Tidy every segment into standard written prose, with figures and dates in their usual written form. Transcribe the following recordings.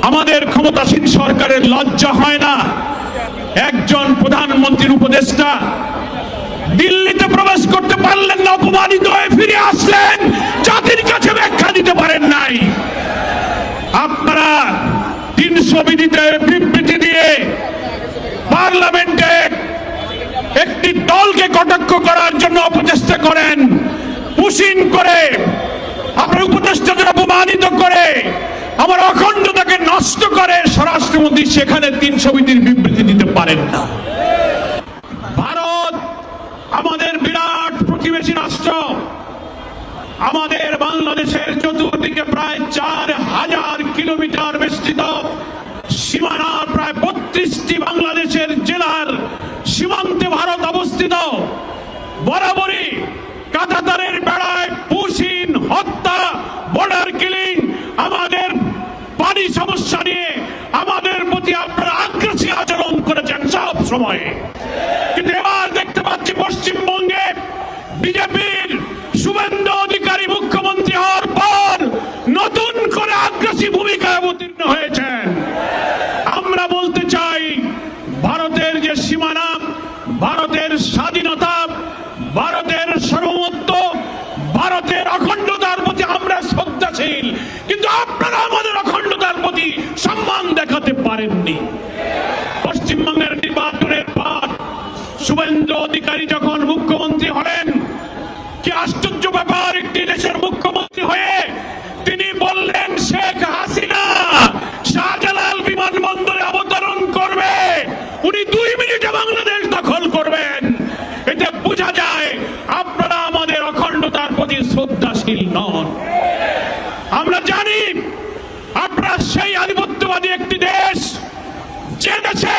আমাদের ক্ষমতাসীন সরকারের লজ্জা হয় না? একজন প্রধানমন্ত্রীর উপদেষ্টা দিল্লিতে প্রবেশ করতে পারলেন না, অপমানিত হয়ে ফিরে আসলেন, জাতির কাছে ব্যাখ্যা দিতে পারেন নাই। আপনারা 300 বিধিতে বিবৃতি দিয়ে পার্লামেন্টে একটি দলকে কটাক্ষ করার জন্য অপচেষ্টা করেন, পুশিন করে, আপনার উপদেষ্টাদের অপমানিত করে, আমার অখণ্ডতাকে নষ্ট করে স্বরাষ্ট্রমন্ত্রী সেখানে 300 বিধির বিবৃতি দিতে পারেন না। ভারত আমাদের বিরাট প্রতিবেশী রাষ্ট্র। আমাদের বাংলাদেশের চতুর্দিকে প্রায় 4000 কিলোমিটার বিস্তৃত সীমানার প্রায় 32টি বাংলাদেশের জেলার সীমান্তে ভারত অবস্থিত। বরাবরই কাঁটাতারের বেড়ায় পুশিন, হত্যা, বর্ডার কিলিং, আমাদের পানি সমস্যা নিয়ে আমাদের প্রতি আপনারা আগ্রাসী আচরণ করেছেন সব সময়ে। কিন্তু এবার দেখতে পাচ্ছি পশ্চিমবঙ্গে বিজেপির শুভেন্দু অধিকারী মুখ্যমন্ত্রী হওয়ার পর নতুন করে আগ্রাসী ভূমিকায় অবতীর্ণ হয়েছেন। আমরা বলতে চাই, ভারতের যে সীমানা, ভারতের স্বাধীনতা, ভারতের সার্বভৌমত্ব, ভারতের অখণ্ডতার প্রতি আমরা শ্রদ্ধাশীল, কিন্তু আপনারা আমাদের অখণ্ডতার প্রতি সম্মান দেখাতে পারেননি। পশ্চিমবঙ্গের নির্বাচনের পর শুভেন্দু অধিকারী যখন মুখ্যমন্ত্রী হলেন, কি আশ্চর্য ব্যাপার, একটি দেশের মুখ্যমন্ত্রী হয়ে তিনি বললেন শেখ হাসিনা শাহজালাল বিমানবন্দরে অবতরণ করবে, উনি 2 মিনিটে বাংলাদেশ দখল করবেন। এতে বোঝা যায় আপনারা আমাদের অখণ্ডতার প্রতি শ্রদ্ধাশীল নন। আমরা জানি আপনারা সেই আধিপত্যবাদী একটি দেশ, যে দেশে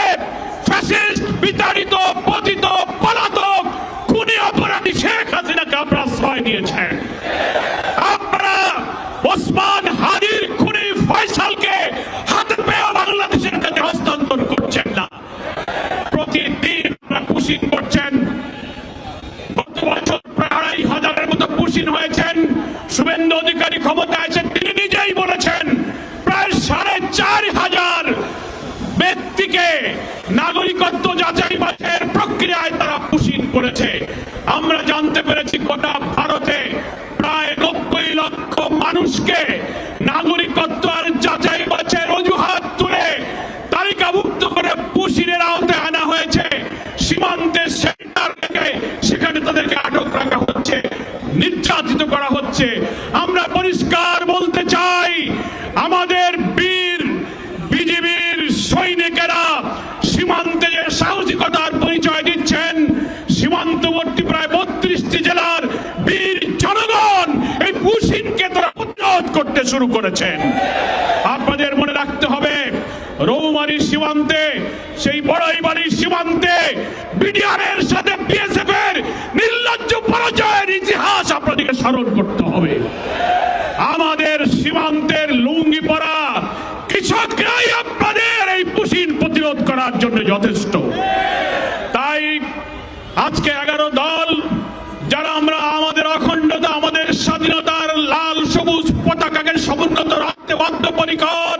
ফ্যাসিস্ট, বিতাড়িত, পতিত, পলাতক, খুনি, অপরাধী শেখ হাসিনাকে আপনারা আশ্রয় দিয়েছেন। আপনারা ওসমান হাদির খুনি ফয়সালকে হাতে পেয়ে বাংলাদেশের কাছে হস্তান্তর করছেন না। প্রতিদিন আপনারা পুশিন করছেন। গত বছর প্রায় 2500-এর মতো পুশিন হয়েছেন। শুভেন্দু অধিকারী ক্ষমতায় এসে তিনি নিজেই বলেছেন প্রায় 4500 ব্যক্তিকে নাগরিকত্ব যাচাই বাছাইয়ের প্রক্রিয়ায় তারা পুশিন করেছে। আমরা জানতে পেরেছি গোটা ভারতে প্রায় 90 লক্ষ মানুষকে নাগরিকত্ব আর যাচাই বাছাইয়ের অজুহাত তুলে তালিকাভুক্ত করে পুশিনের আওতায় আনা হয়েছে। সীমান্তের সেন্টার থেকে সেখানে তাদেরকে আটক রাখা হচ্ছে, নির্যাতিত করা হচ্ছে। আমরা পরিষ্কার বলতে চাই, আমাদের বীর বিজিবির সৈনিকেরা সীমান্তে যে সাহসিকতার পরিচয় দিচ্ছেন, সীমান্তবর্তী প্রায় 32টি জেলার বীর জনগণ এই পুশিনকে তারা প্রতিরোধ করতে শুরু করেছেন। আপনাদের মনে রাখতে হবে, রৌমারী সীমান্তে, সেই বড়াইবাড়ির সীমান্তে বিডিআরের সাথে বিএসএফ এর নির্লজ্জ পরাজয়ের ইতিহাস আপনাদেরকে স্মরণ করতে হবে। আমাদের সীমান্তের লুঙ্গি পরা কৃষকরাই আপনাদের এই পুশিন প্রতিরোধ করার জন্য যথেষ্ট। তাই আজকে 11 দল যারা আমরা আমাদের অখণ্ডতা, আমাদের স্বাধীনতার লাল সবুজ পতাকাকে সমুন্নত রাখতে বদ্ধপরিকর,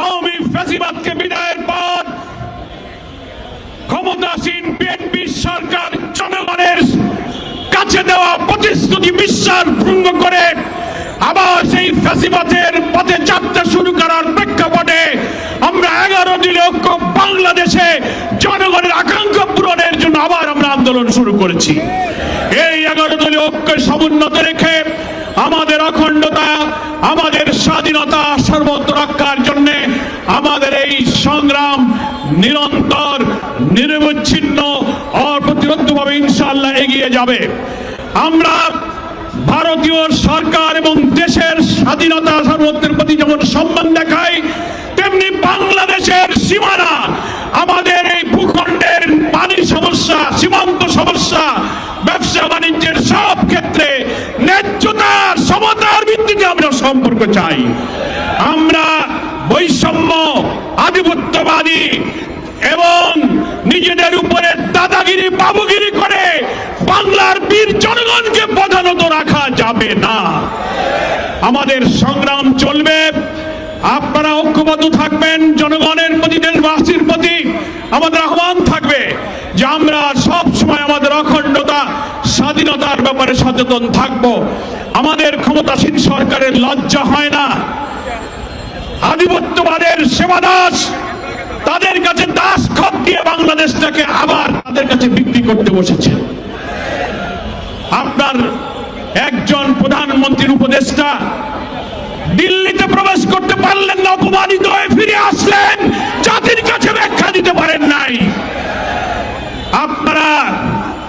আওয়ামী ফ্যাসিবাদকে বিদায়ের পর ক্ষমতাসীন বিএনপি সরকার জনগণের কাছে দেওয়া প্রতিশ্রুতি বিশ্বাস ভঙ্গ করে আবার সেই ফ্যাসিবাদের পথে যাত্রা শুরু করার প্রেক্ষাপটে আমরা 11 দলীয় ঐক্য বাংলাদেশে জনগণের আকাঙ্ক্ষা পূরণের জন্য আবার আমরা আন্দোলন শুরু করেছি। এই 11 দলীয় ঐক্য সমুন্নত রেখে আমাদের অখণ্ডতা, আমাদের স্বাধীনতা সর্বত্র রক্ষার জন্য আমাদের এই সংগ্রাম নিরন্তর, নিরবচ্ছিন্ন, অপ্রতিরোধ্যভাবে ইনশাআল্লাহ এগিয়ে যাবে। আমরা ভারতীয় সরকার এবং দেশের স্বাধীনতা সার্বভৌমত্বের প্রতি যেমন সম্মান দেখাই, তেমনি বাংলাদেশের সীমানা, আমাদের এই ভূখণ্ডের পানির সমস্যা, সীমান্ত সমস্যা, ব্যবসা বাণিজ্যের সব ক্ষেত্রে ন্যায্যতার, সমতার ভিত্তিতে আমরা সম্পর্ক চাই। আমরা বৈষম্য, আধিপত্যবাদী এবং নিজেদের উপরে দাদাগিরি, বাবুগিরি করে বাংলার বীর জনগণকে প্রধানত রাখা যাবে না। আমাদের সংগ্রাম চলবে, আপনারা ঐক্যবদ্ধ থাকবেন। জনগণের প্রতি, দেশবাসীর প্রতি আমাদের আহ্বান থাকবে যে আমরা সব সময় আমাদের অখণ্ডতা, স্বাধীনতার ব্যাপারে সচেতন থাকব। আমাদের ক্ষমতাসীন সরকারের লজ্জা হয় না। আধিপত্যবাদের সেবাদাস, তাদের কাছে দাস খত দিয়ে বাংলাদেশটাকে আবার তাদের কাছে বিক্রি করতে বসেছে। আপনার একজন প্রধানমন্ত্রীর উপদেষ্টা দিল্লিতে প্রবেশ করতে পারলেন না, অপমানিত হয়ে ফিরে আসলেন, জাতির কাছে ব্যাখ্যা দিতে পারেন নাই। আপনারা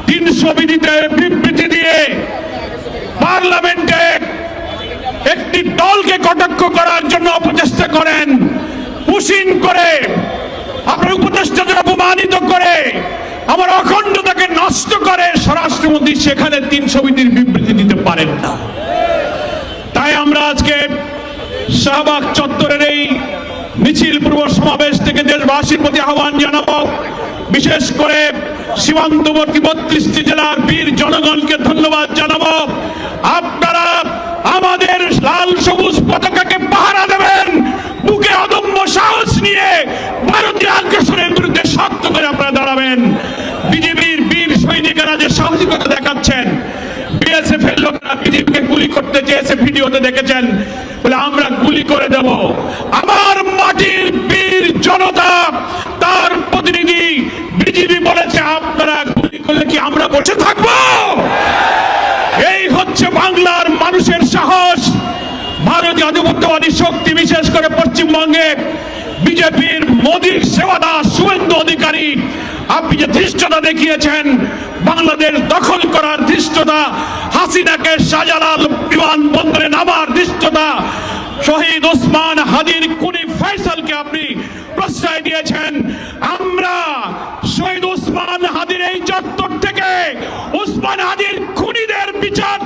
300 বিধিতে বিবৃতি দিয়ে পার্লামেন্টে একটি দলকে কটাক্ষ করার জন্য অপচেষ্টা করেন, পুশিন করে, আপনার উপদেষ্টাদের অপমানিত করে, আমার অখণ্ডতাকে নষ্ট করে স্বরাষ্ট্রমন্ত্রী সেখানে 300 বিধির বিবৃতি দিতে পারেন না। তাই আমরা আজকে শাহবাগ চত্বরের এই মিছিল পূর্ব সমাবেশ থেকে দেশবাসীর প্রতি আহ্বান জানাবো। বিশেষ করে সীমান্তবর্তী 32টি জেলার বীর জনগণকে ধন্যবাদ জানাবো। আপনারা আমাদের লাল সবুজ পতাকাকে পাহারা দেবেন, বুকে অদম্য সাহস নিয়ে ভারতীয় আগ্রাসনের বিরুদ্ধে শক্ত করে আপনারা দাঁড়াবেন। বিজেপির বীর সৈনিকেরা যে সাহসিকতা দেখাচ্ছেন, বিএসএফ এর লোকেরা বিজেপিকে গুলি করতে চেয়েছে, ভিডিওতে দেখেছেন, বলে আমরা গুলি করে দেব। আমার মাটির বীর জনতা, তার প্রতিনিধি বিজেপি বলেছে আপনারা গুলি করলে কি আমরা বসে থাকবো? এই হচ্ছে বাংলার মানুষের সাহস। ভারতীয় আধিপত্যবাদী শক্তি, বিশেষ করে পশ্চিমবঙ্গে বিজেপির মোদীর সেবাদাস শুভেন্দু অধিকারী, আপনি যে ধৃষ্টতা দেখিয়েছেন, বাংলাদেশ দখল করার ধৃষ্টতা, হাসিনাকে শাহজালাল বিমানবন্দরে নামার ধৃষ্টতা, শহীদ ওসমান হাদির খুনি ফয়সালকে আপনি প্রশ্রয় দিয়েছেন। আমরা শহীদ ওসমান হাদির এই চত্বর থেকে ওসমান হাদির খুনিদের বিচার